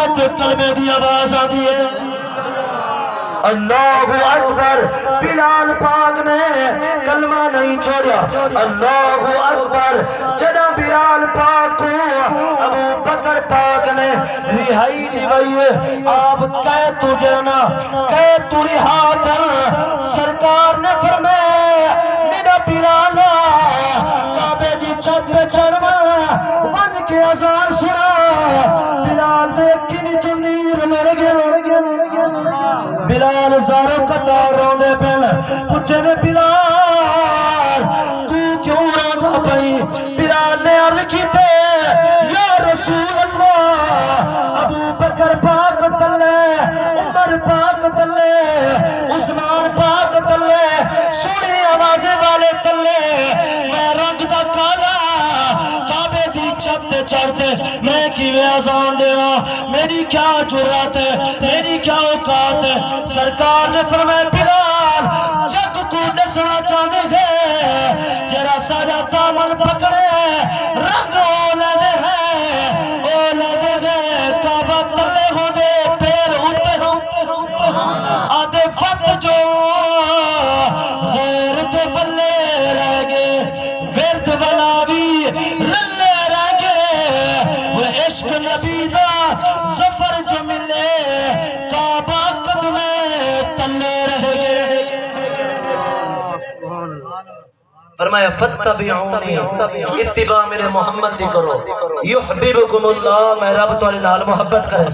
امت کلمے دی آواز آتی ہے اللہ اکبر بلال پاک نے کلمہ نہیں چھوڑا اللہ اکبر جدا بلال پاک کو ابو بکر پاک نے رہائی دیوائی آپ کہے تو جرنا کہے تو رہا کر سرکار نے فرمایا میرا بلال کعبے دی چھت پہ چڑھوا ونج کے اذان سنا بلال دیکھ کی نیچے نیند لڑ گیا بلال زارو قطار روندے پہل پچھے نے بلال تو کیوں روندہ پئی بلال نے عرض کی تے یا رسول اللہ ابو بکر پاک تلے عمر پاک تلے عثمان پاک تلے سنی آوازے والے تلے میں رنگ دا کالا کعبے دی چھت چڑھتے میں کیویں اذان دیواں میری کیا جرات ہے میری کیا اوقات ہے سرکار نے فرمایا بلال جگ کو دسنا چاہتے ہیں جرا سارا دامن پکڑے رنگ اولادے ہیں کعبہ تلے ہو دے پیر ہوتے آدھے وقت جو غیر دے بلے رہ گئے ورد ولاوی رلے رہ گئے وہ عشق نبی دا ظفر جو ملے کعبہ قدمے تلے رہ گئے فرمایا فتبعونی اتباع میرے محمد دی کرو یحببکم اللہ میں رب تو نال محبت کرے